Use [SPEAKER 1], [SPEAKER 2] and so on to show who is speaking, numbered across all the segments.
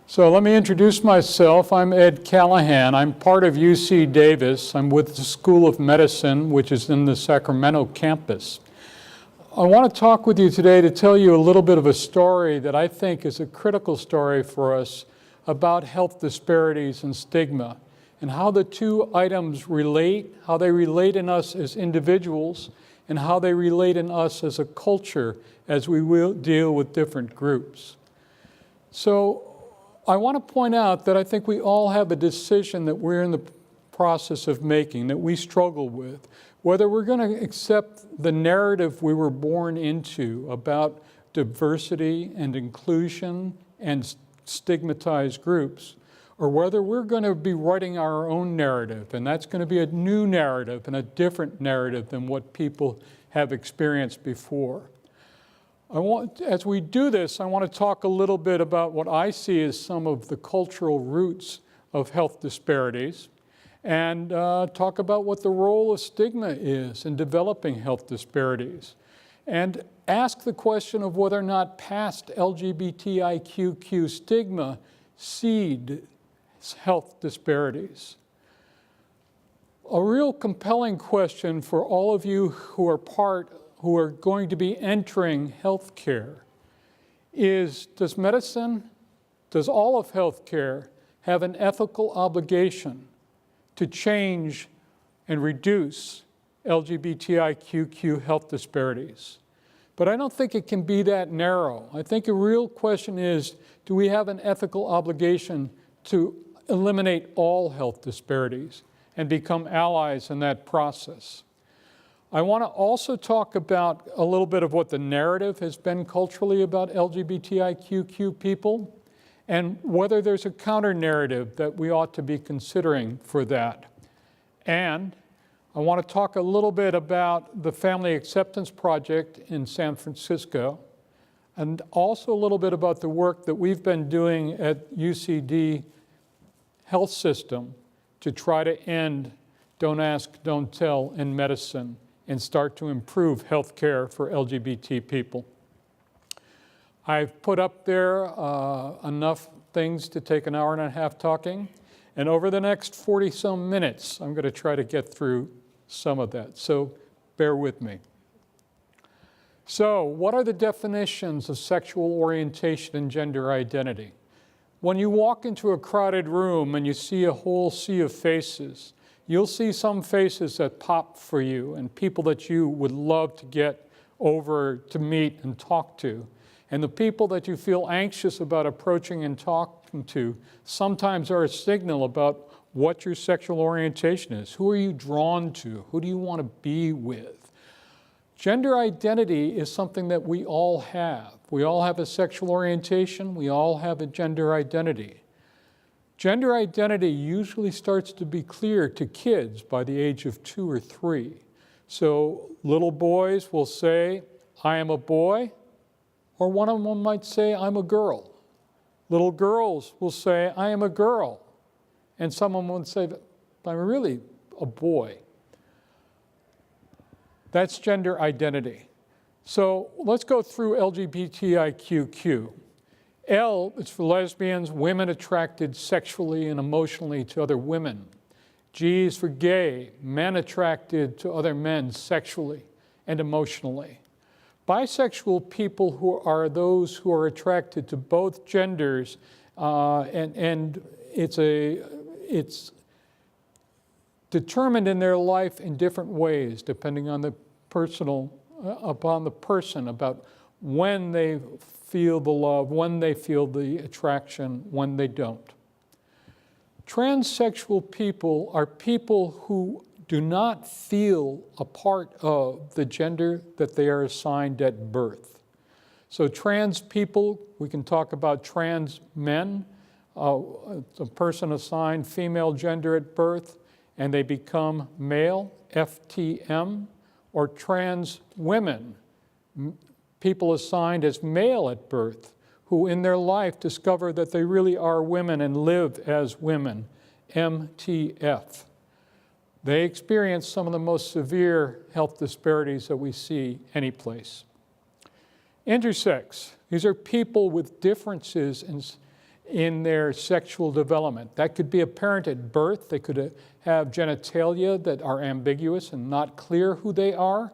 [SPEAKER 1] So let me introduce myself. I'm Ed Callahan. I'm part of UC Davis. I'm with the School of Medicine, which is in the Sacramento campus. I want to talk with you today to tell you a little bit of a story that I think is a critical story for us about health disparities and stigma, and how the two items relate, how they relate in us as individuals, and how they relate in us as a culture as we will deal with different groups. So I want to point out that I think we all have a decision that we're in the process of making, that we struggle with, whether we're going to accept the narrative we were born into about diversity and inclusion and stigmatized groups, or whether we're going to be writing our own narrative, and that's going to be a new narrative and a different narrative than what people have experienced before. As we do this, I want to talk a little bit about what I see as some of the cultural roots of health disparities, and talk about what the role of stigma is in developing health disparities, and ask the question of whether or not past LGBTIQ stigma seed health disparities. A real compelling question for all of you who are going to be entering healthcare is, does medicine, does all of healthcare have an ethical obligation to change and reduce LGBTIQ health disparities? But I don't think it can be that narrow. I think a real question is, do we have an ethical obligation to eliminate all health disparities and become allies in that process? I want to also talk about a little bit of what the narrative has been culturally about LGBTIQ people, and whether there's a counter-narrative that we ought to be considering for that. And I want to talk a little bit about the Family Acceptance Project in San Francisco, and also a little bit about the work that we've been doing at UCD Health System to try to end Don't Ask, Don't Tell in medicine and start to improve health care for LGBT people. I've put up there enough things to take an hour and a half talking, and over the next 40-some minutes, I'm going to try to get through some of that, so bear with me. So, what are the definitions of sexual orientation and gender identity? When you walk into a crowded room and you see a whole sea of faces, you'll see some faces that pop for you and people that you would love to get over to meet and talk to. And the people that you feel anxious about approaching and talking to sometimes are a signal about what your sexual orientation is. Who are you drawn to? Who do you want to be with? Gender identity is something that we all have. We all have a sexual orientation. We all have a gender identity. Gender identity usually starts to be clear to kids by the age of 2 or 3. So little boys will say, I am a boy, or one of them might say, I'm a girl. Little girls will say, I am a girl. And someone would say, I'm really a boy. That's gender identity. So let's go through LGBTIQ. L is for lesbians, women attracted sexually and emotionally to other women. G is for gay, men attracted to other men sexually and emotionally. Bisexual people who are those who are attracted to both genders, and it's determined in their life in different ways, depending on the upon the person, about when they feel the love, when they feel the attraction, when they don't. Transsexual people are people who do not feel a part of the gender that they are assigned at birth. So trans people, we can talk about trans men, a person assigned female gender at birth, and they become male, FTM, or trans women, people assigned as male at birth, who in their life discover that they really are women and live as women, MTF. They experience some of the most severe health disparities that we see anyplace. Intersex, these are people with differences in their sexual development. That could be apparent at birth. They could have genitalia that are ambiguous and not clear who they are,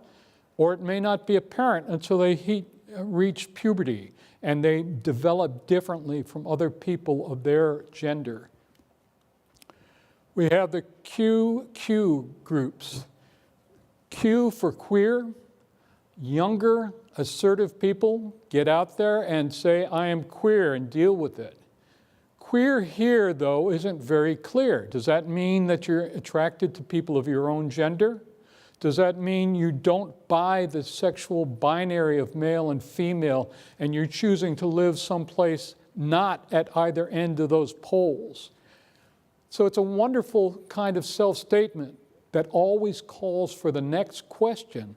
[SPEAKER 1] or it may not be apparent until they reach puberty and they develop differently from other people of their gender. We have the QQ groups. Q for queer, younger, assertive people get out there and say, I am queer, and deal with it. Queer here, though, isn't very clear. Does that mean that you're attracted to people of your own gender? Does that mean you don't buy the sexual binary of male and female and you're choosing to live someplace not at either end of those poles? So it's a wonderful kind of self-statement that always calls for the next question.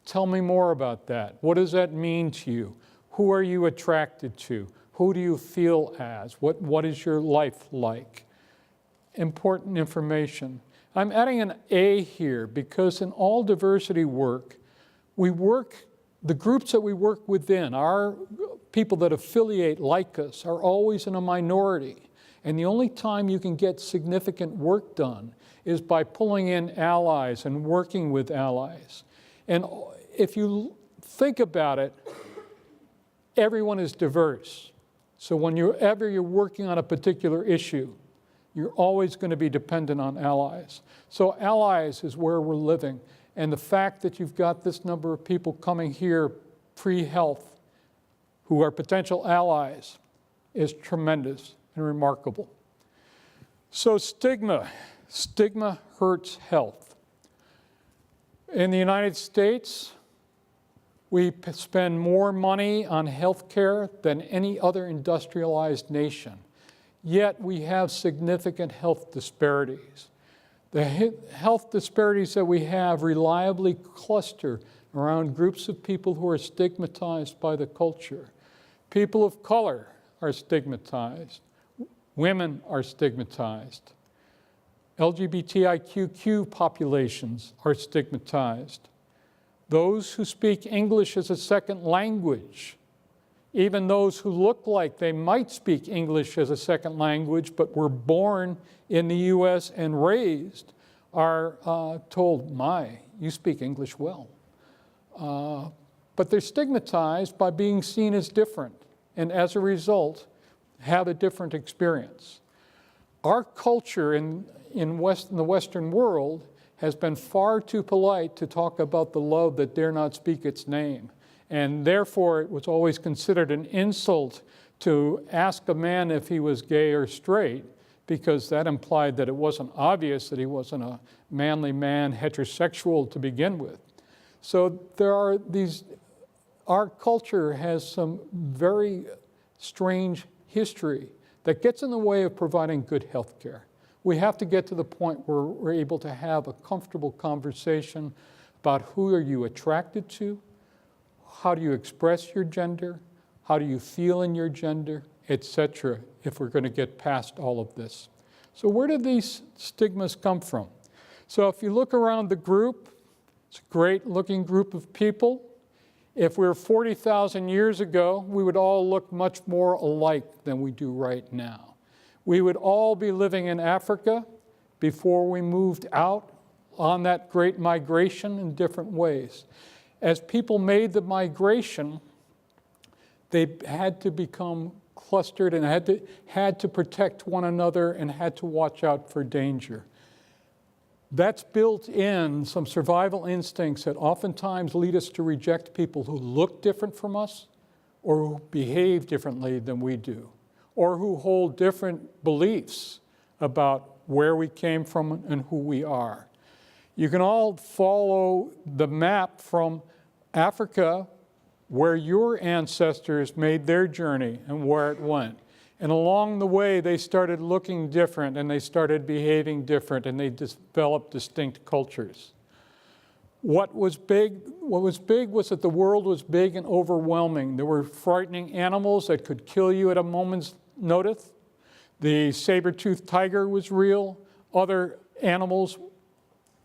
[SPEAKER 1] Tell me more about that. What does that mean to you? Who are you attracted to? Who do you feel as? What is your life like? Important information. I'm adding an A here because in all diversity work, the groups that we work within, our people that affiliate like us, are always in a minority. And the only time you can get significant work done is by pulling in allies and working with allies. And if you think about it, everyone is diverse. So whenever you're working on a particular issue, you're always going to be dependent on allies. So allies is where we're living. And the fact that you've got this number of people coming here pre-health who are potential allies is tremendous and remarkable. So stigma hurts health. In the United States, we spend more money on health care than any other industrialized nation. Yet we have significant health disparities. The health disparities that we have reliably cluster around groups of people who are stigmatized by the culture. People of color are stigmatized. Women are stigmatized. LGBTIQ populations are stigmatized. Those who speak English as a second language, even those who look like they might speak English as a second language but were born in the US and raised, are told, my, you speak English well. But they're stigmatized by being seen as different, and as a result, have a different experience. Our culture in the Western world has been far too polite to talk about the love that dare not speak its name. And therefore, it was always considered an insult to ask a man if he was gay or straight, because that implied that it wasn't obvious that he wasn't a manly man, heterosexual to begin with. So our culture has some very strange history that gets in the way of providing good health care. We have to get to the point where we're able to have a comfortable conversation about who are you attracted to, how do you express your gender, how do you feel in your gender, etc., if we're going to get past all of this. So where do these stigmas come from? So if you look around the group, it's a great looking group of people. If we were 40,000 years ago, we would all look much more alike than we do right now. We would all be living in Africa before we moved out on that great migration in different ways. As people made the migration, they had to become clustered and had to protect one another and had to watch out for danger. That's built in some survival instincts that oftentimes lead us to reject people who look different from us or who behave differently than we do, or who hold different beliefs about where we came from and who we are. You can all follow the map from Africa, where your ancestors made their journey and where it went. And along the way, they started looking different and they started behaving different and they developed distinct cultures. What was big was that the world was big and overwhelming. There were frightening animals that could kill you at a moment's notice. The saber-toothed tiger was real. Other animals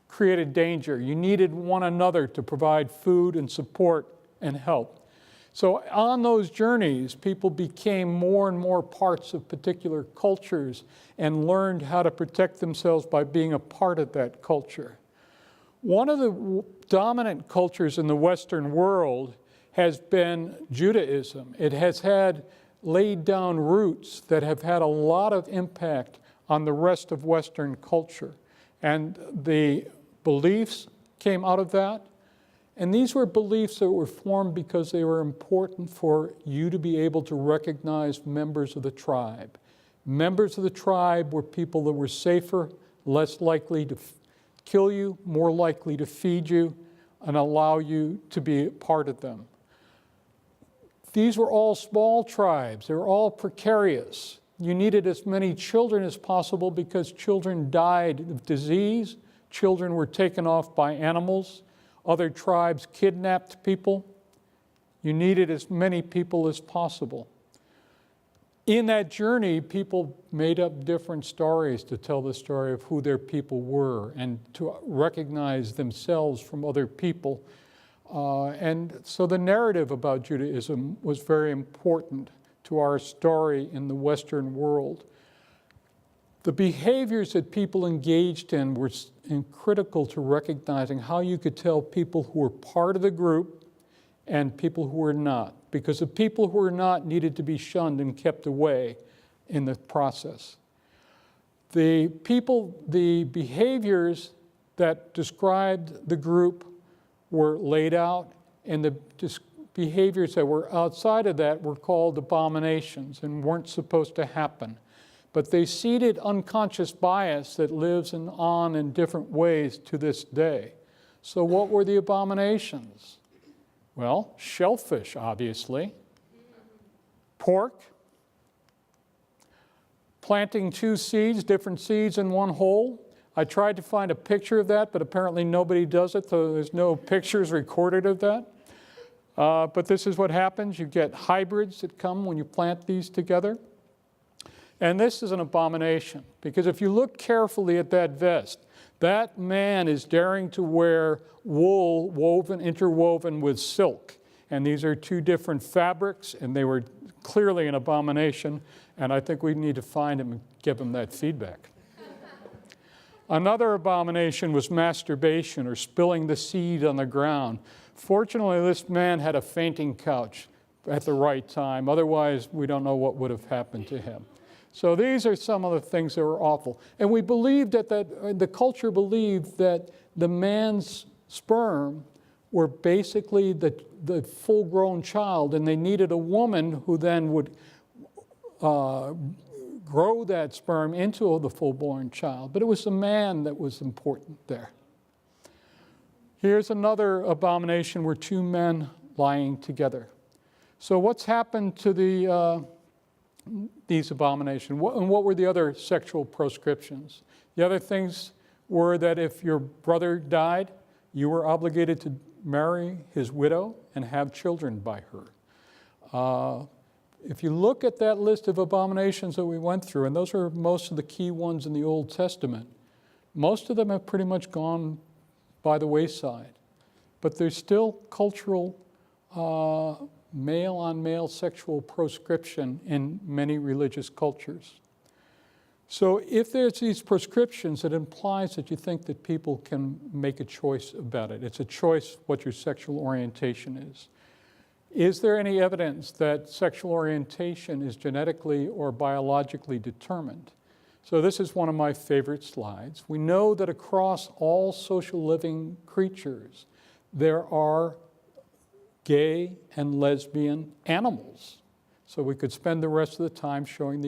[SPEAKER 1] created danger. You needed one another to provide food and support and help. So on those journeys, people became more and more parts of particular cultures and learned how to protect themselves by being a part of that culture. One of the dominant cultures in the Western world has been Judaism. It has had laid down roots that have had a lot of impact on the rest of Western culture. And the beliefs came out of that. And these were beliefs that were formed because they were important for you to be able to recognize members of the tribe. Members of the tribe were people that were safer, less likely to kill you, more likely to feed you, and allow you to be a part of them. These were all small tribes. They were all precarious. You needed as many children as possible because children died of disease. Children were taken off by animals. Other tribes kidnapped people. You needed as many people as possible. In that journey, people made up different stories to tell the story of who their people were and to recognize themselves from other people. And so the narrative about Judaism was very important to our story in the Western world. The behaviors that people engaged in were critical to recognizing how you could tell people who were part of the group and people who were not, because the people who were not needed to be shunned and kept away in the process. The behaviors that described the group were laid out, and the behaviors that were outside of that were called abominations and weren't supposed to happen. But they seeded unconscious bias that lives on in different ways to this day. So what were the abominations? Well, shellfish, obviously. Pork. Planting two seeds, different seeds in one hole. I tried to find a picture of that, but apparently nobody does it, so there's no pictures recorded of that. But this is what happens. You get hybrids that come when you plant these together. And this is an abomination, because if you look carefully at that vest, that man is daring to wear wool interwoven with silk. And these are two different fabrics, and they were clearly an abomination, and I think we need to find him and give him that feedback. Another abomination was masturbation or spilling the seed on the ground. Fortunately, this man had a fainting couch at the right time. Otherwise, we don't know what would have happened to him. So these are some of the things that were awful. And we believed that the culture believed that the man's sperm were basically the full-grown child, and they needed a woman who then would grow that sperm into the full-born child. But it was the man that was important there. Here's another abomination where two men lying together. So what's happened to these abominations? And what were the other sexual proscriptions? The other things were that if your brother died, you were obligated to marry his widow and have children by her. If you look at that list of abominations that we went through, and those are most of the key ones in the Old Testament, most of them have pretty much gone by the wayside. But there's still cultural male-on-male sexual proscription in many religious cultures. So if there's these prescriptions, it implies that you think that people can make a choice about it. It's a choice what your sexual orientation is. Is there any evidence that sexual orientation is genetically or biologically determined? So this is one of my favorite slides. We know that across all social living creatures, there are gay and lesbian animals. So we could spend the rest of the time showing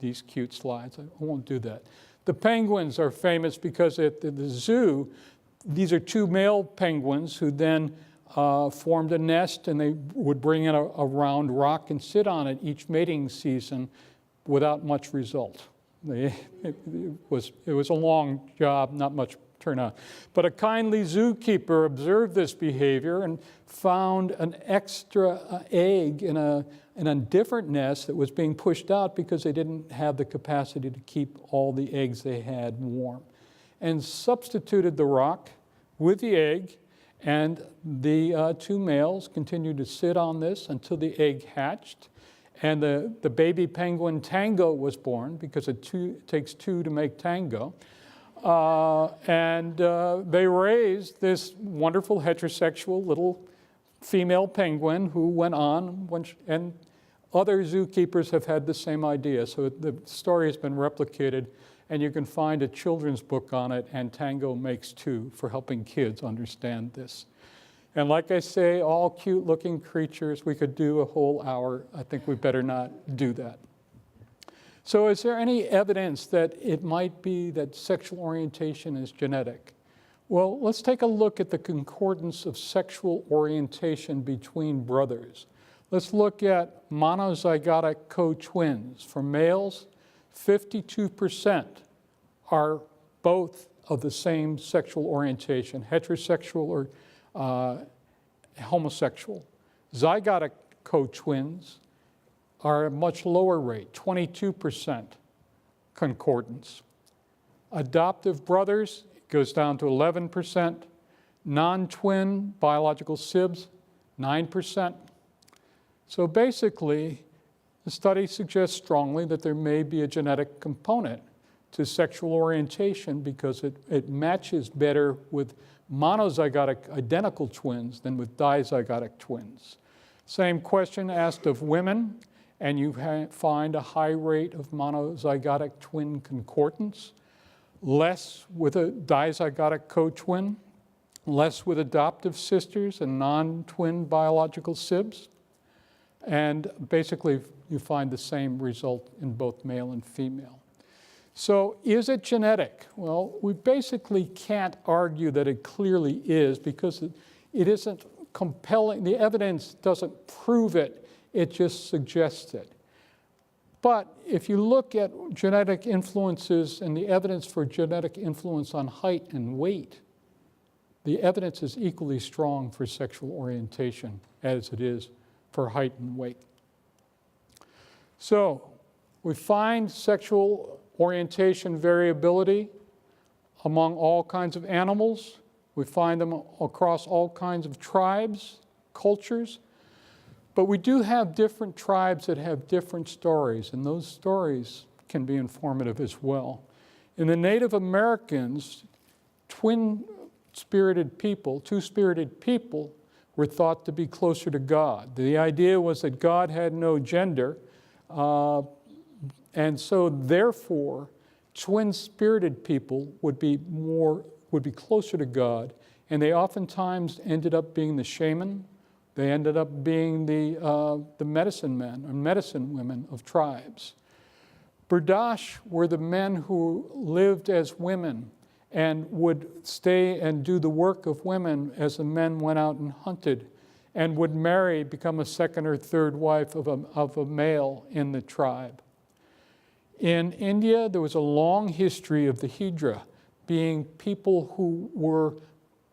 [SPEAKER 1] these cute slides. I won't do that. The penguins are famous because at the zoo, these are two male penguins who then formed a nest, and they would bring in a round rock and sit on it each mating season without much result. It was a long job, not much turnout. But a kindly zookeeper observed this behavior and found an extra egg in a different nest that was being pushed out because they didn't have the capacity to keep all the eggs they had warm, and substituted the rock with the egg And the two males continued to sit on this until the egg hatched. And the baby penguin Tango was born, because it takes two to make tango. They raised this wonderful heterosexual little female penguin who went on, and other zookeepers have had the same idea. So the story has been replicated, and you can find a children's book on it, and Tango Makes Two, for helping kids understand this. And like I say, all cute-looking creatures. We could do a whole hour. I think we better not do that. So is there any evidence that it might be that sexual orientation is genetic? Well, let's take a look at the concordance of sexual orientation between brothers. Let's look at monozygotic co-twins. For males, 52% are both of the same sexual orientation, heterosexual or homosexual. Zygotic co-twins are a much lower rate, 22% concordance. Adoptive brothers, it goes down to 11%. Non-twin biological sibs, 9%. So basically, the study suggests strongly that there may be a genetic component to sexual orientation, because it matches better with monozygotic identical twins than with dizygotic twins. Same question asked of women, and you find a high rate of monozygotic twin concordance, less with a dizygotic co-twin, less with adoptive sisters and non-twin biological sibs. And basically, you find the same result in both male and female. So is it genetic? Well, we basically can't argue that it clearly is, because it isn't compelling. The evidence doesn't prove it, it just suggests it. But if you look at genetic influences and the evidence for genetic influence on height and weight, the evidence is equally strong for sexual orientation as it is for height and weight. So we find sexual orientation variability among all kinds of animals. We find them across all kinds of tribes, cultures. But we do have different tribes that have different stories, and those stories can be informative as well. In the Native Americans, two-spirited people were thought to be closer to God. The idea was that God had no gender, and so therefore, twin-spirited people would be closer to God, and they oftentimes ended up being the shaman. They ended up being the medicine men or medicine women of tribes. Burdash were the men who lived as women and would stay and do the work of women as the men went out and hunted, and would marry, become a second or third wife of a male in the tribe. In India, there was a long history of the Hijra, being people who were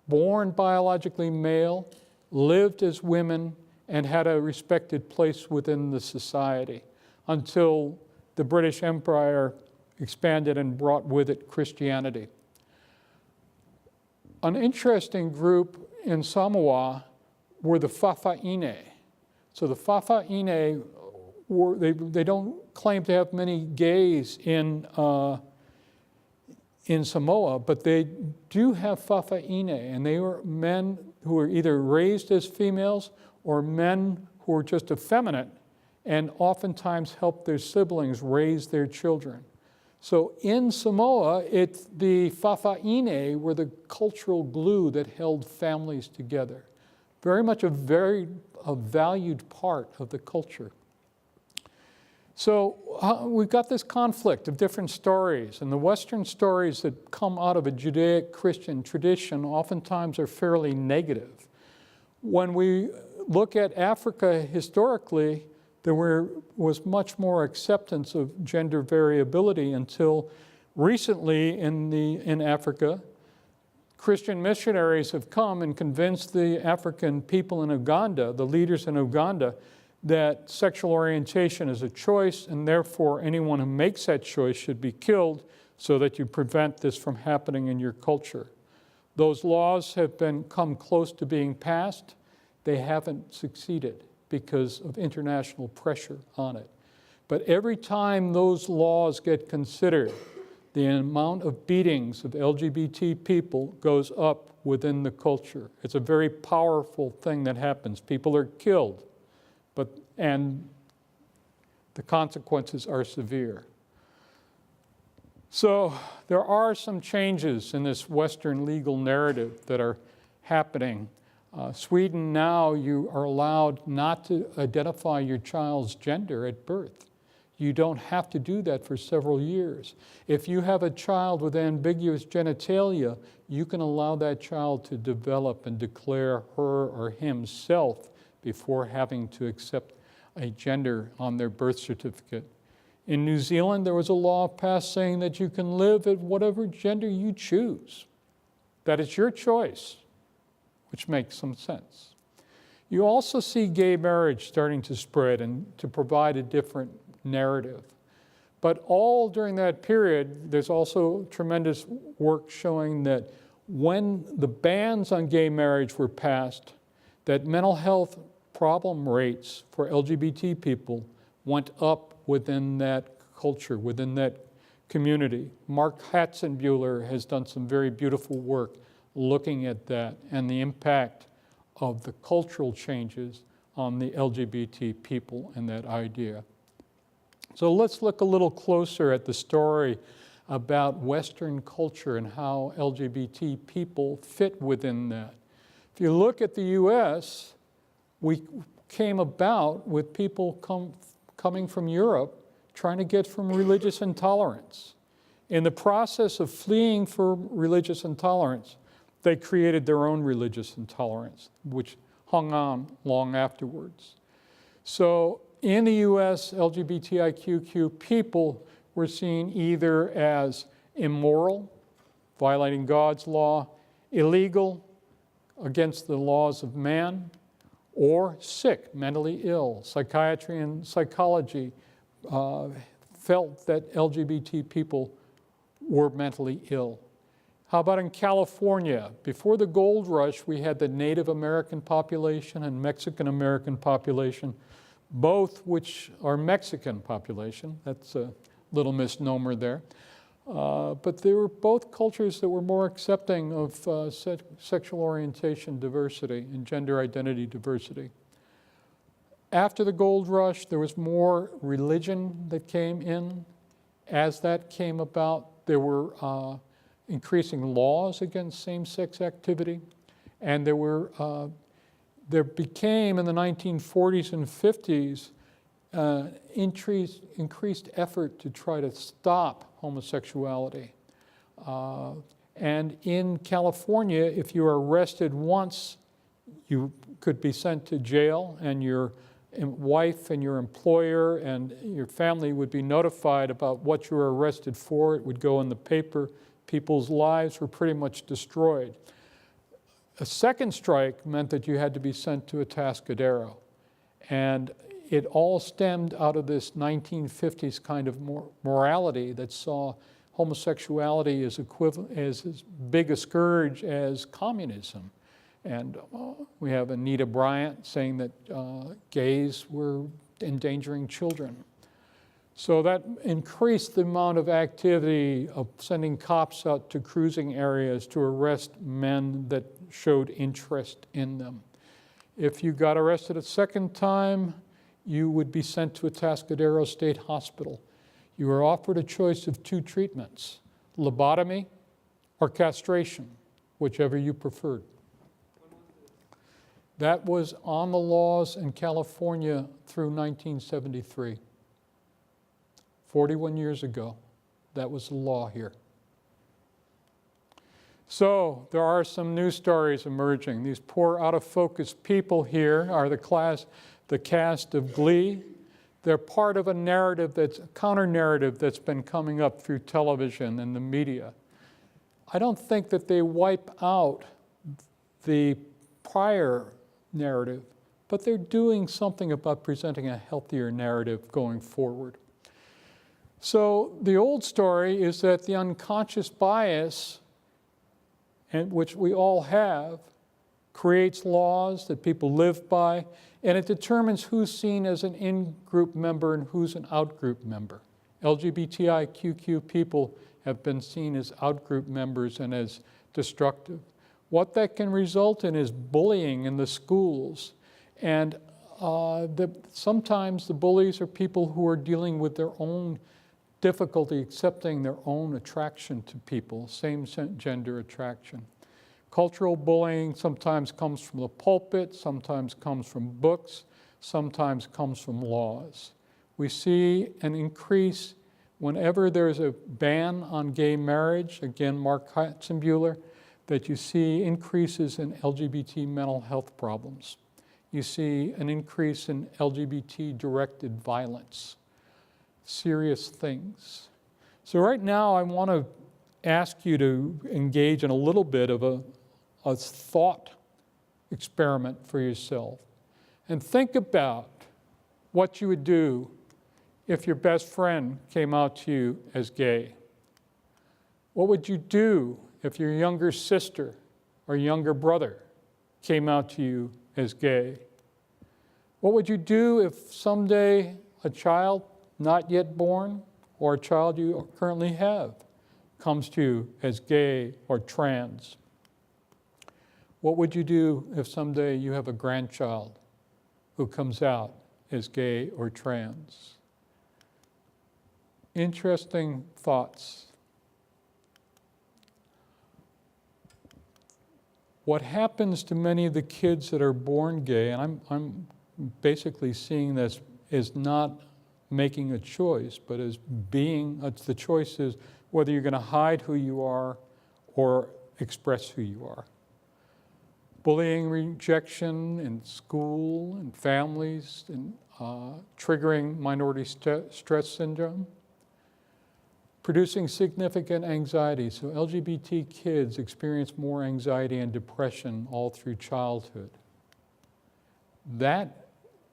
[SPEAKER 1] born biologically male, lived as women, and had a respected place within the society, until the British Empire expanded and brought with it Christianity. An interesting group in Samoa were the Fa'afafine. So the Fa'afafine they don't claim to have many gays in Samoa, but they do have Fa'afafine, and they were men who were either raised as females or men who were just effeminate and oftentimes helped their siblings raise their children. So in Samoa, the Fa'afafine were the cultural glue that held families together. Very much a valued part of the culture. So we've got this conflict of different stories, and the Western stories that come out of a Judaic-Christian tradition oftentimes are fairly negative. When we look at Africa historically, there was much more acceptance of gender variability until recently in Africa. Christian missionaries have come and convinced the African people in Uganda, the leaders in Uganda, that sexual orientation is a choice, and therefore anyone who makes that choice should be killed so that you prevent this from happening in your culture. Those laws have come close to being passed. They haven't succeeded because of international pressure on it. But every time those laws get considered, the amount of beatings of LGBT people goes up within the culture. It's a very powerful thing that happens. People are killed, and the consequences are severe. So there are some changes in this Western legal narrative that are happening. Sweden now, you are allowed not to identify your child's gender at birth. You don't have to do that for several years. If you have a child with ambiguous genitalia, you can allow that child to develop and declare her or himself before having to accept a gender on their birth certificate. In New Zealand, there was a law passed saying that you can live at whatever gender you choose, that it's your choice, which makes some sense. You also see gay marriage starting to spread and to provide a different narrative. But all during that period, there's also tremendous work showing that when the bans on gay marriage were passed, that mental health problem rates for LGBT people went up within that culture, within that community. Mark Hatzenbuehler has done some very beautiful work looking at that and the impact of the cultural changes on the LGBT people and that idea. So let's look a little closer at the story about Western culture and how LGBT people fit within that. If you look at the US, we came about with people coming from Europe trying to get from religious intolerance. In the process of fleeing for religious intolerance, they created their own religious intolerance, which hung on long afterwards. So in the US, LGBTIQ people were seen either as immoral, violating God's law, illegal, against the laws of man, or sick, mentally ill. Psychiatry and psychology felt that LGBT people were mentally ill. How about in California? Before the gold rush, we had the Native American population and Mexican American population, both which are Mexican population. That's a little misnomer there. But they were both cultures that were more accepting of sexual orientation diversity and gender identity diversity. After the gold rush, there was more religion that came in. As that came about, there were increasing laws against same-sex activity, and there became in the 1940s and 50s increased effort to try to stop homosexuality. And in California, if you are arrested once, you could be sent to jail, and your wife and your employer and your family would be notified about what you were arrested for. It would go in the paper. People's lives were pretty much destroyed. A second strike meant that you had to be sent to Atascadero. And it all stemmed out of this 1950s kind of morality that saw homosexuality as as big a scourge as communism. And we have Anita Bryant saying that gays were endangering children. So that increased the amount of activity of sending cops out to cruising areas to arrest men that showed interest in them. If you got arrested a second time, you would be sent to Atascadero State Hospital. You were offered a choice of two treatments, lobotomy or castration, whichever you preferred. That was on the laws in California through 1973. 41 years ago, that was the law here. So there are some news stories emerging. These poor out-of-focus people here are the cast of Glee. They're part of a narrative a counter-narrative that's been coming up through television and the media. I don't think that they wipe out the prior narrative, but they're doing something about presenting a healthier narrative going forward. So the old story is that the unconscious bias and which we all have, creates laws that people live by, and it determines who's seen as an in-group member and who's an out-group member. LGBTIQQ people have been seen as out-group members and as destructive. What that can result in is bullying in the schools, and sometimes the bullies are people who are dealing with their own difficulty accepting their own attraction to people, same-gender attraction. Cultural bullying sometimes comes from the pulpit, sometimes comes from books, sometimes comes from laws. We see an increase whenever there's a ban on gay marriage, again, Mark Katzenbuehler, that you see increases in LGBT mental health problems. You see an increase in LGBT-directed violence, serious things. So right now I want to ask you to engage in a little bit of a thought experiment for yourself and think about what you would do if your best friend came out to you as gay. What would you do if your younger sister or younger brother came out to you as gay? What would you do if someday a child not yet born or a child you currently have comes to you as gay or trans? What would you do if someday you have a grandchild who comes out as gay or trans? Interesting thoughts. What happens to many of the kids that are born gay, and I'm basically seeing this as not making a choice, but as being, the choice is whether you're going to hide who you are or express who you are. Bullying, rejection in school and families, and triggering minority stress syndrome, producing significant anxiety. So LGBT kids experience more anxiety and depression all through childhood. That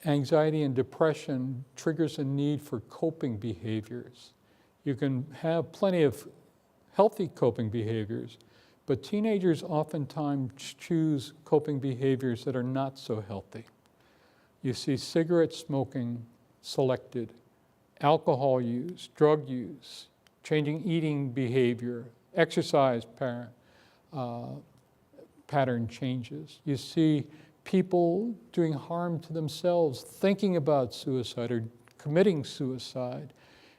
[SPEAKER 1] anxiety and depression triggers a need for coping behaviors. You can have plenty of healthy coping behaviors, but teenagers oftentimes choose coping behaviors that are not so healthy. You see cigarette smoking selected, alcohol use, drug use, changing eating behavior, exercise pattern changes. You see people doing harm to themselves, thinking about suicide or committing suicide,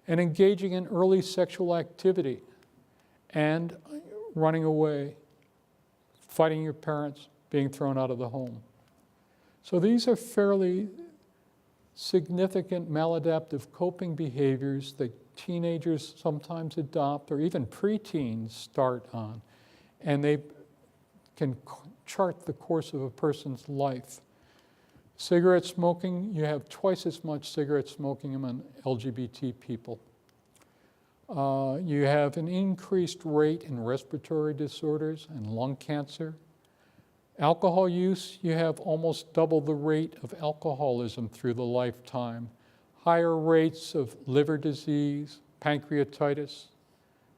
[SPEAKER 1] and engaging in early sexual activity and running away, fighting your parents, being thrown out of the home. So these are fairly significant maladaptive coping behaviors that teenagers sometimes adopt, or even preteens start on, and they can chart the course of a person's life. Cigarette smoking, you have twice as much cigarette smoking among LGBT people. You have an increased rate in respiratory disorders and lung cancer. Alcohol use, you have almost double the rate of alcoholism through the lifetime. Higher rates of liver disease, pancreatitis.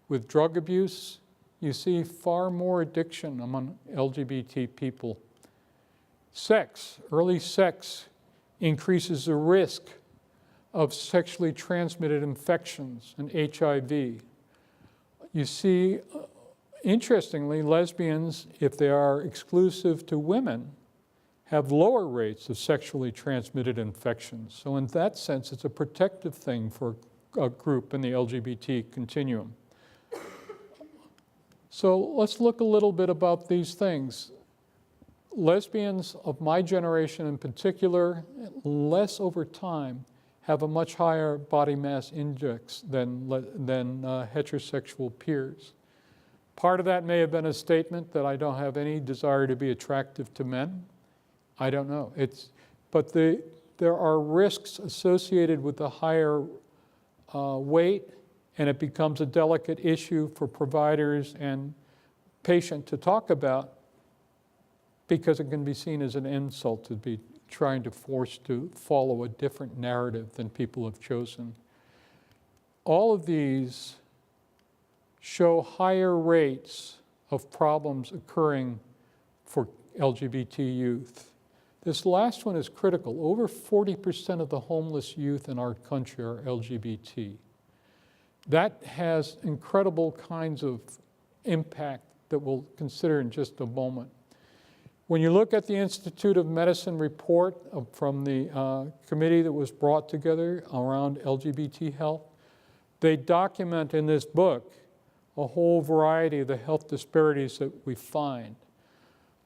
[SPEAKER 1] With drug abuse, you see far more addiction among LGBT people. Sex, early sex, increases the risk of sexually transmitted infections and HIV. You see, interestingly, lesbians, if they are exclusive to women, have lower rates of sexually transmitted infections. So in that sense, it's a protective thing for a group in the LGBT continuum. So let's look a little bit about these things. Lesbians of my generation in particular, less over time, have a much higher body mass index than heterosexual peers. Part of that may have been a statement that I don't have any desire to be attractive to men. I don't know. But there are risks associated with the higher weight, and it becomes a delicate issue for providers and patient to talk about, because it can be seen as an insult to be trying to force to follow a different narrative than people have chosen. All of these show higher rates of problems occurring for LGBT youth. This last one is critical. Over 40% of the homeless youth in our country are LGBT. That has incredible kinds of impact that we'll consider in just a moment. When you look at the Institute of Medicine report from the committee that was brought together around LGBT health, they document in this book a whole variety of the health disparities that we find.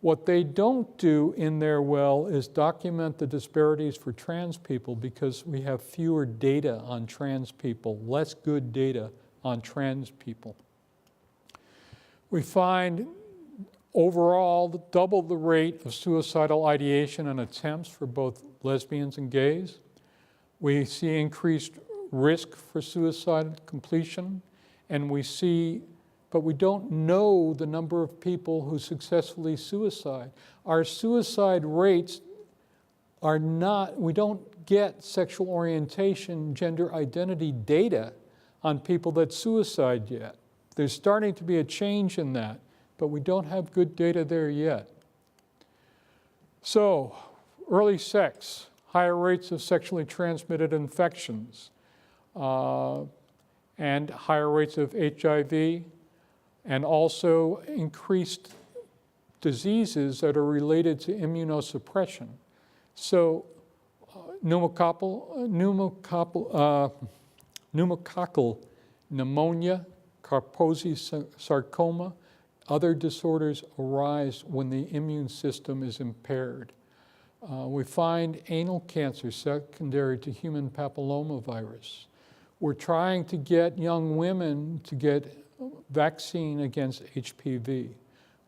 [SPEAKER 1] What they don't do in there well is document the disparities for trans people, because we have fewer data on trans people, less good data on trans people. We find overall double the rate of suicidal ideation and attempts for both lesbians and gays. We see increased risk for suicide completion, and but we don't know the number of people who successfully suicide. Our suicide rates are not, we don't get sexual orientation, gender identity data on people that suicide yet. There's starting to be a change in that, but we don't have good data there yet. So, early sex, higher rates of sexually transmitted infections, and higher rates of HIV, and also increased diseases that are related to immunosuppression. So pneumococcal pneumonia, Kaposi sarcoma, other disorders arise when the immune system is impaired. We find anal cancer secondary to human papillomavirus. We're trying to get young women to get vaccine against HPV.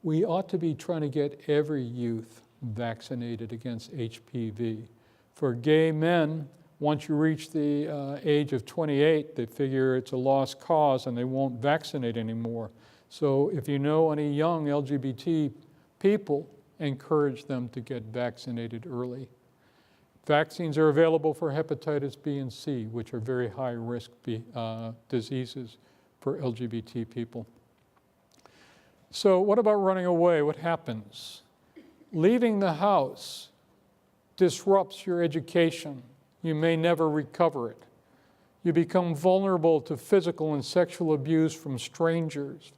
[SPEAKER 1] We ought to be trying to get every youth vaccinated against HPV. For gay men, once you reach the age of 28, they figure it's a lost cause and they won't vaccinate anymore. So if you know any young LGBT people, encourage them to get vaccinated early. Vaccines are available for hepatitis B and C, which are very high-risk diseases for LGBT people. So what about running away? What happens? Leaving the house disrupts your education. You may never recover it. You become vulnerable to physical and sexual abuse from strangers,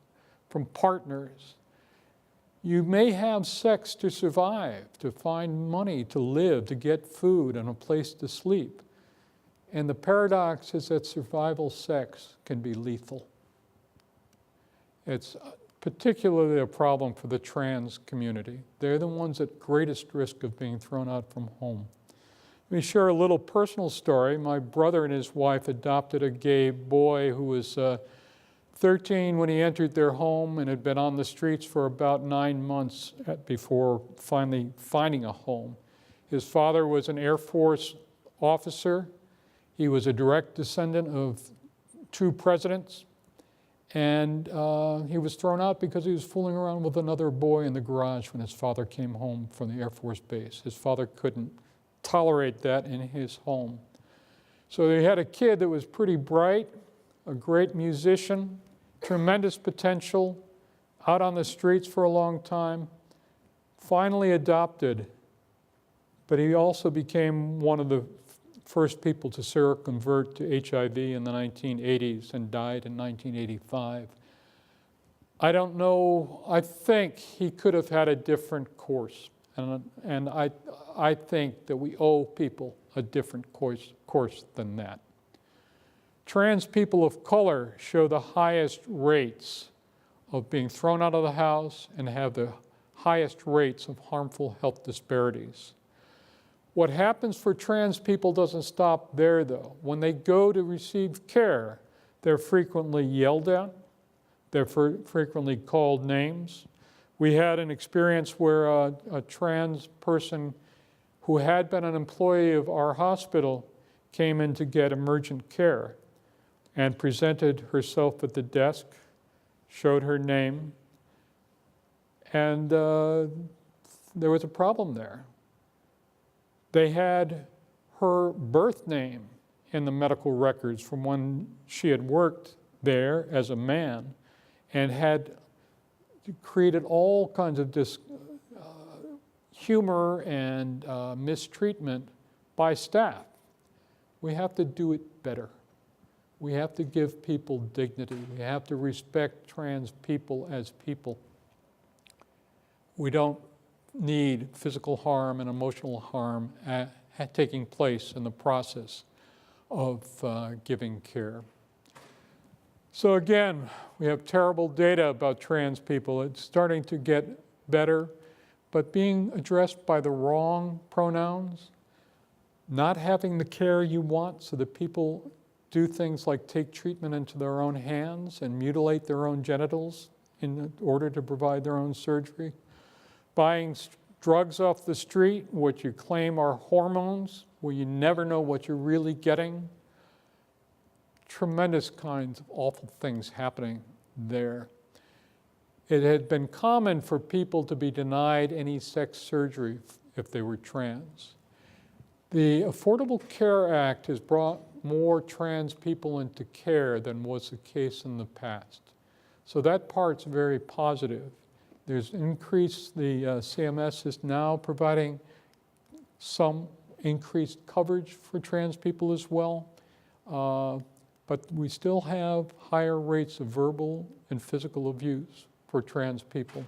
[SPEAKER 1] from partners. You may have sex to survive, to find money, to live, to get food and a place to sleep. And the paradox is that survival sex can be lethal. It's particularly a problem for the trans community. They're the ones at greatest risk of being thrown out from home. Let me share a little personal story. My brother and his wife adopted a gay boy who was 13 when he entered their home and had been on the streets for about 9 months before finally finding a home. His father was an Air Force officer. He was a direct descendant of 2 presidents. And he was thrown out because he was fooling around with another boy in the garage when his father came home from the Air Force base. His father couldn't tolerate that in his home. So they had a kid that was pretty bright, a great musician, tremendous potential, out on the streets for a long time, finally adopted, but he also became one of the first people to seroconvert to HIV in the 1980s and died in 1985. I don't know, I think he could have had a different course. And I think that we owe people a different course than that. Trans people of color show the highest rates of being thrown out of the house and have the highest rates of harmful health disparities. What happens for trans people doesn't stop there, though. When they go to receive care, they're frequently yelled at. They're frequently called names. We had an experience where a trans person who had been an employee of our hospital came in to get emergent care and presented herself at the desk, showed her name, and there was a problem there. They had her birth name in the medical records from when she had worked there as a man and had created all kinds of humor and mistreatment by staff. We have to do it better. We have to give people dignity. We have to respect trans people as people. We don't need physical harm and emotional harm taking place in the process of giving care. So again, we have terrible data about trans people. It's starting to get better, but being addressed by the wrong pronouns, not having the care you want so that people do things like take treatment into their own hands and mutilate their own genitals in order to provide their own surgery, buying drugs off the street, what you claim are hormones, where you never know what you're really getting. Tremendous kinds of awful things happening there. It had been common for people to be denied any sex surgery if they were trans. The Affordable Care Act has brought more trans people into care than was the case in the past. So that part's very positive. There's increased, the CMS is now providing some increased coverage for trans people as well. But we still have higher rates of verbal and physical abuse for trans people.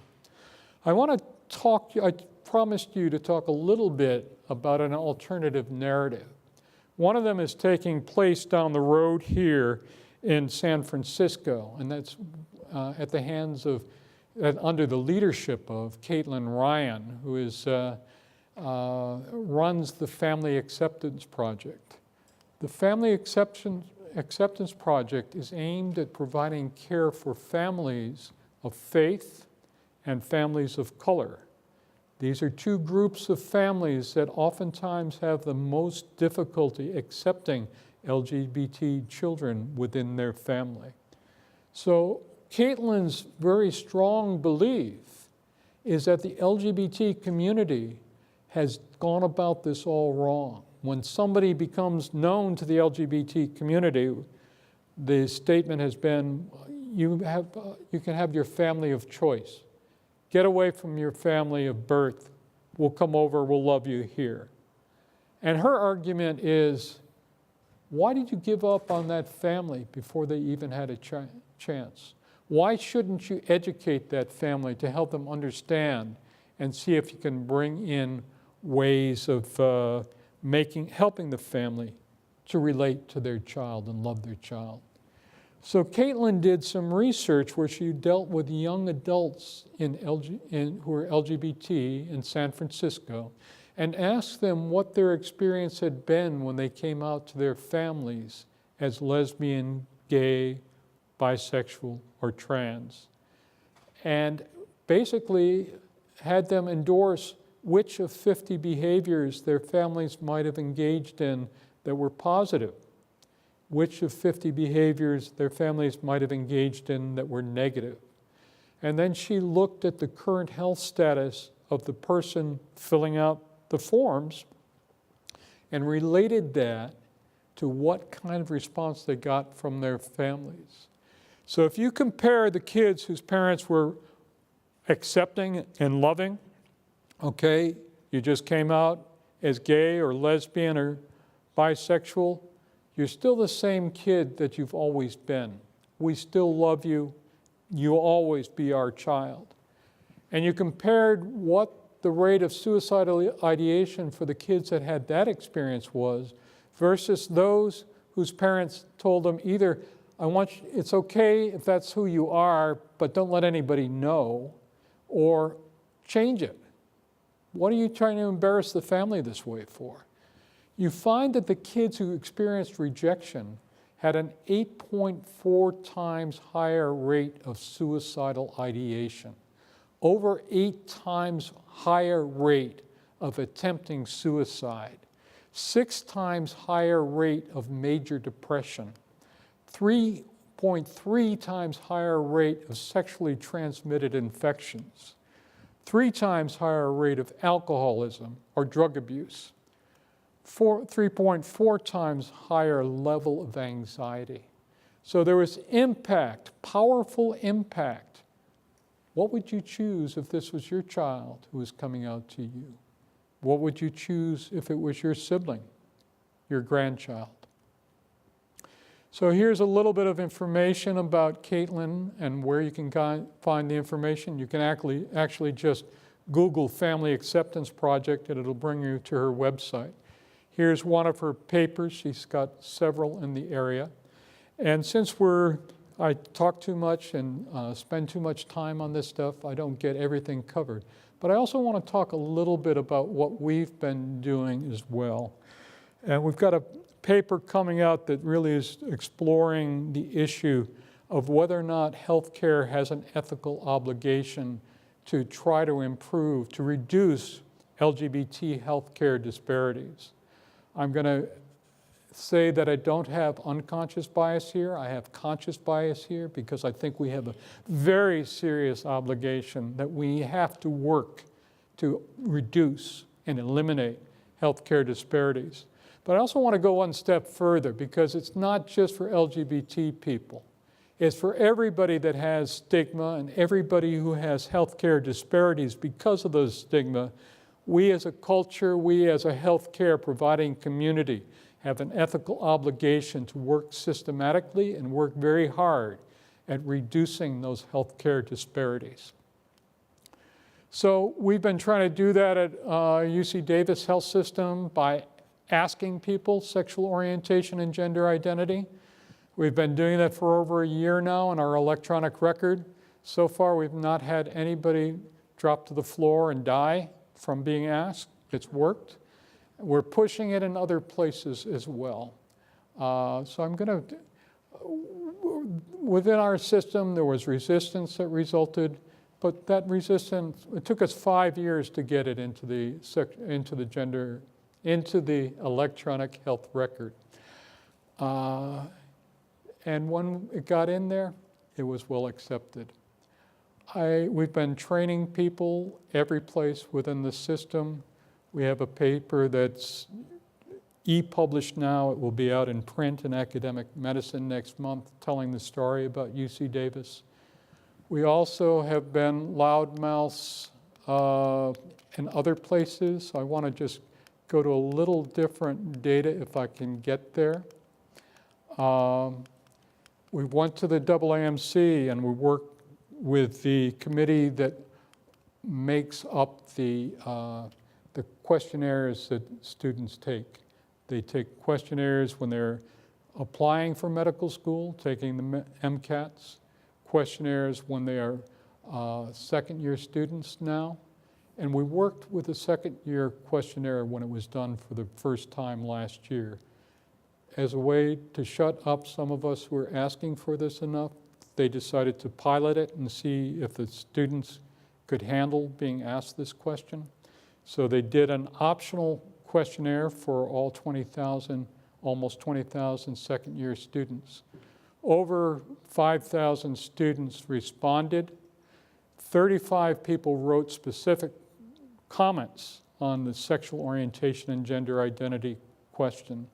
[SPEAKER 1] I want to talk, I promised you to talk a little bit about an alternative narrative. One of them is taking place down the road here in San Francisco, and that's at the hands of, under the leadership of Caitlin Ryan, who is, runs the Family Acceptance Project. The Family Acceptance Project is aimed at providing care for families of faith and families of color. These are two groups of families that oftentimes have the most difficulty accepting LGBT children within their family. So Caitlin's very strong belief is that the LGBT community has gone about this all wrong. When somebody becomes known to the LGBT community, the statement has been, you can have your family of choice. Get away from your family of birth. We'll come over, we'll love you here. And her argument is, why did you give up on that family before they even had a chance? Why shouldn't you educate that family to help them understand and see if you can bring in ways of helping the family to relate to their child and love their child? So Caitlin did some research where she dealt with young adults who are LGBT in San Francisco and asked them what their experience had been when they came out to their families as lesbian, gay, bisexual, or trans. And basically had them endorse which of 50 behaviors their families might have engaged in that were positive, which of 50 behaviors their families might have engaged in that were negative. And then she looked at the current health status of the person filling out the forms and related that to what kind of response they got from their families. So if you compare the kids whose parents were accepting and loving, okay, you just came out as gay or lesbian or bisexual, you're still the same kid that you've always been. We still love you. You'll always be our child. And you compared what the rate of suicidal ideation for the kids that had that experience was versus those whose parents told them either, it's okay if that's who you are, but don't let anybody know, or change it. What are you trying to embarrass the family this way for? You find that the kids who experienced rejection had an 8.4 times higher rate of suicidal ideation, over 8 times higher rate of attempting suicide, 6 times higher rate of major depression, 3.3 times higher rate of sexually transmitted infections, 3 times higher rate of alcoholism or drug abuse, 3.4 times higher level of anxiety. So there was impact, powerful impact What would you choose if this was your child who was coming out to you? What would you choose if it was your sibling, your grandchild? So here's a little bit of information about Caitlin and where you can find the information. You can actually just Google Family Acceptance Project and it'll bring you to her website. Here's one of her papers. She's got several in the area. And since I talk too much and spend too much time on this stuff, I don't get everything covered. But I also want to talk a little bit about what we've been doing as well. And we've got a paper coming out that really is exploring the issue of whether or not healthcare has an ethical obligation to try to improve, to reduce LGBT healthcare disparities. I'm going to say that I don't have unconscious bias here. I have conscious bias here because I think we have a very serious obligation that we have to work to reduce and eliminate healthcare disparities. But I also want to go one step further because it's not just for LGBT people. It's for everybody that has stigma and everybody who has healthcare disparities because of those stigma. We as a culture, we as a healthcare providing community have an ethical obligation to work systematically and work very hard at reducing those healthcare disparities. So we've been trying to do that at UC Davis Health System by asking people sexual orientation and gender identity. We've been doing that for over a year now in our electronic record. So far, we've not had anybody drop to the floor and die from being asked. It's worked. We're pushing it in other places as well. So I'm going to, within our system, there was resistance that resulted, but that resistance, it took us 5 years to get it into the electronic health record. And when it got in there, it was well accepted. We've been training people every place within the system. We have a paper that's e-published now. It will be out in print in Academic Medicine next month, telling the story about UC Davis. We also have been loudmouths in other places. I want to just go to a little different data if I can get there. We went to the AAMC and we worked with the committee that makes up the questionnaires that students take. They take questionnaires when they're applying for medical school, taking the MCATs, questionnaires when they are second-year students now. And we worked with the second-year questionnaire when it was done for the first time last year. As a way to shut up some of us who were asking for this enough, they decided to pilot it and see if the students could handle being asked this question. So they did an optional questionnaire for all 20,000, almost 20,000 second-year students. Over 5,000 students responded. 35 people wrote specific comments on the sexual orientation and gender identity question.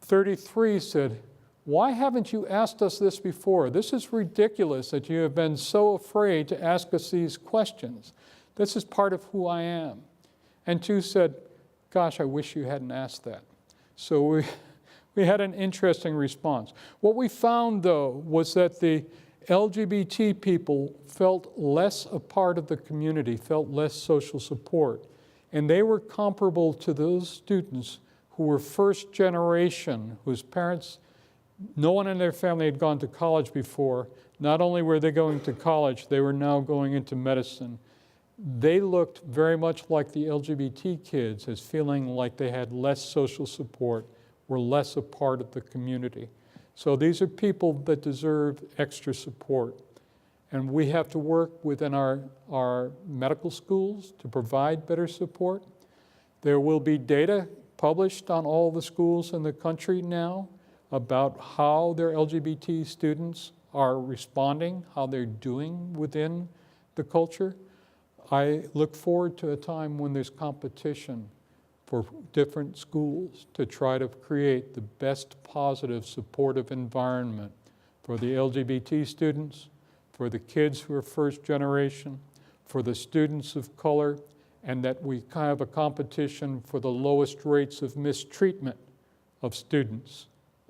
[SPEAKER 1] 33 said, "Why haven't you asked us this before? This is ridiculous that you have been so afraid to ask us these questions. This is part of who I am." And 2 said, "Gosh, I wish you hadn't asked that." So we had an interesting response. What we found, though, was that the LGBT people felt less a part of the community, felt less social support. And they were comparable to those students who were first generation, whose parents, no one in their family had gone to college before. Not only were they going to college, they were now going into medicine. They looked very much like the LGBT kids as feeling like they had less social support, were less a part of the community. So these are people that deserve extra support. And we have to work within our medical schools to provide better support. There will be data published on all the schools in the country now about how their LGBT students are responding, how they're doing within the culture. I look forward to a time when there's competition for different schools to try to create the best positive supportive environment for the LGBT students, for the kids who are first generation, for the students of color, and that we have a competition for the lowest rates of mistreatment of students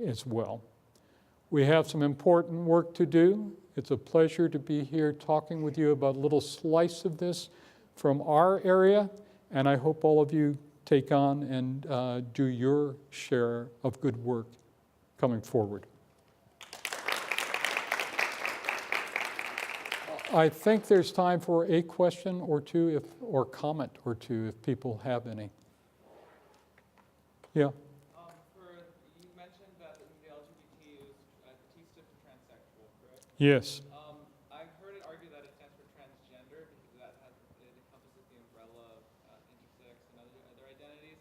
[SPEAKER 1] as well. We have some important work to do. It's a pleasure to be here talking with you about a little slice of this from our area, and I hope all of you take on and do your share of good work coming forward. I think there's time for a question or two, or comment or two, if people have any. Yeah.
[SPEAKER 2] You mentioned that the LGBT is T stood for transsexual, correct?
[SPEAKER 1] Yes.
[SPEAKER 2] I've heard it argued that it stands for transgender because it encompasses the umbrella of intersex and other identities.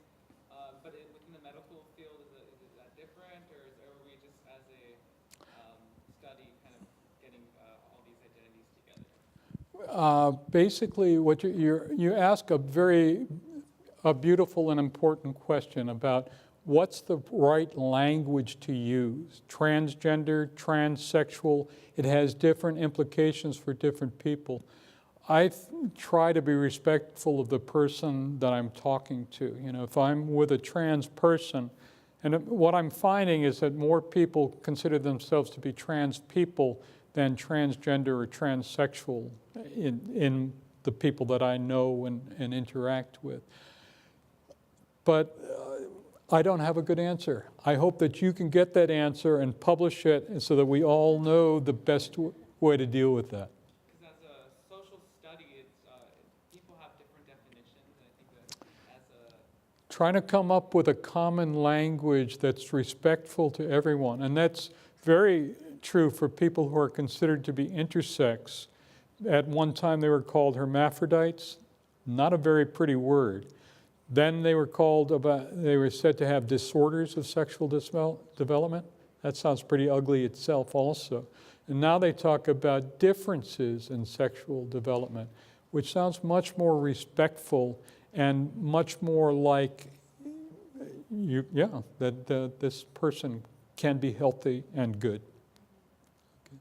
[SPEAKER 2] But within the medical field, is that different, or are we just as a study kind of getting all these identities together?
[SPEAKER 1] Basically, what you ask a beautiful and important question about what's the right language to use. Transgender, transsexual, it has different implications for different people. I try to be respectful of the person that I'm talking to. You know, if I'm with a trans person, and what I'm finding is that more people consider themselves to be trans people than transgender or transsexual in the people that I know and interact with. But I don't have a good answer. I hope that you can get that answer and publish it so that we all know the best way to deal with that.
[SPEAKER 2] Because as a social study, people have different definitions. And I think that as a...
[SPEAKER 1] Trying to come up with a common language that's respectful to everyone. And that's very true for people who are considered to be intersex. At one time they were called hermaphrodites. Not a very pretty word. Then they were said to have disorders of sexual development. That sounds pretty ugly itself also. And now they talk about differences in sexual development, which sounds much more respectful and much more like, that this person can be healthy and good. Okay.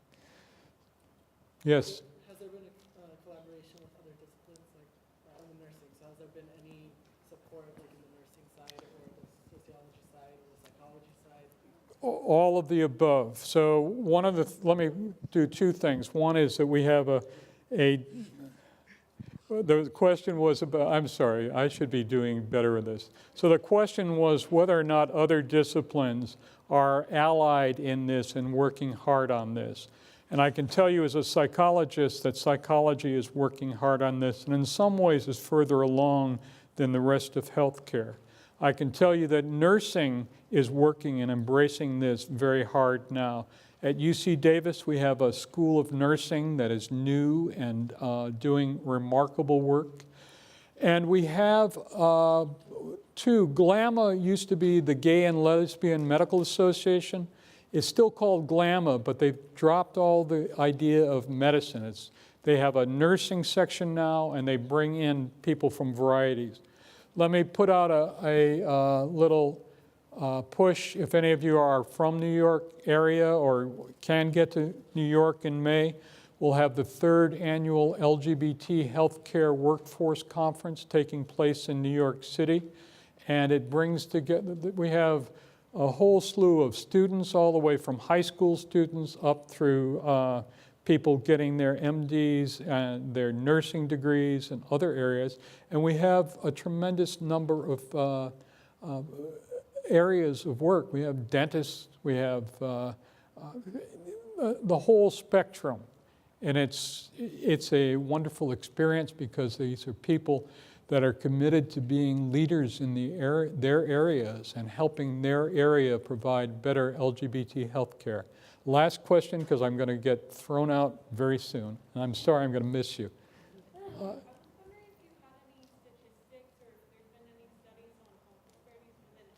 [SPEAKER 1] Yes?
[SPEAKER 3] Has there been a collaboration with other disciplines, like in the nursing? So has there been any support, like in the nursing side, or the sociology side, or the psychology side?
[SPEAKER 1] All of the above. So let me do two things. One is that we have the question was about, I'm sorry, I should be doing better in this. So the question was whether or not other disciplines are allied in this and working hard on this. And I can tell you as a psychologist that psychology is working hard on this, and in some ways is further along than the rest of healthcare. I can tell you that nursing is working and embracing this very hard now. At UC Davis, we have a school of nursing that is new and doing remarkable work. And we have two. GLAMA used to be the Gay and Lesbian Medical Association. It's still called GLAMA, but they've dropped all the idea of medicine. They have a nursing section now, and they bring in people from varieties. Let me put out a little push. If any of you are from New York area or can get to New York in May, we'll have the 3rd annual LGBT Healthcare Workforce Conference taking place in New York City. And it brings together, we have a whole slew of students, all the way from high school students up through people getting their MDs and their nursing degrees and other areas. And we have a tremendous number of areas of work. We have dentists, we have the whole spectrum. And it's a wonderful experience because these are people that are committed to being leaders in their areas and helping their area provide better LGBT health care. Last question, because I'm going to get thrown out very soon. And I'm sorry, I'm going to miss you.
[SPEAKER 4] I was wondering if you had any statistics or if there's been any studies on disparities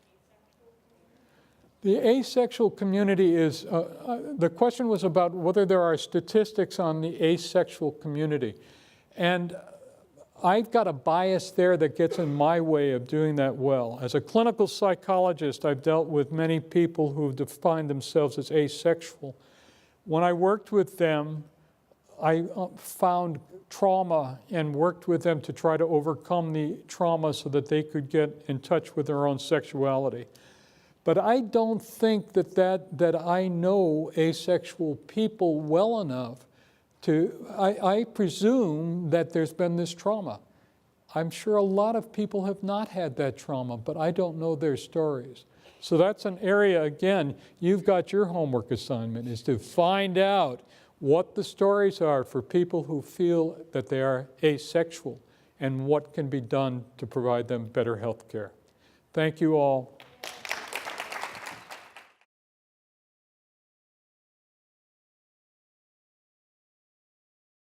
[SPEAKER 4] within the asexual community.
[SPEAKER 1] The asexual community is, the question was about whether there are statistics on the asexual community. And I've got a bias there that gets in my way of doing that well. As a clinical psychologist, I've dealt with many people who define themselves as asexual. When I worked with them, I found trauma and worked with them to try to overcome the trauma so that they could get in touch with their own sexuality. But I don't think that I know asexual people well enough I presume that there's been this trauma. I'm sure a lot of people have not had that trauma, but I don't know their stories. So that's an area, again, you've got your homework assignment, is to find out what the stories are for people who feel that they are asexual and what can be done to provide them better health care. Thank you all.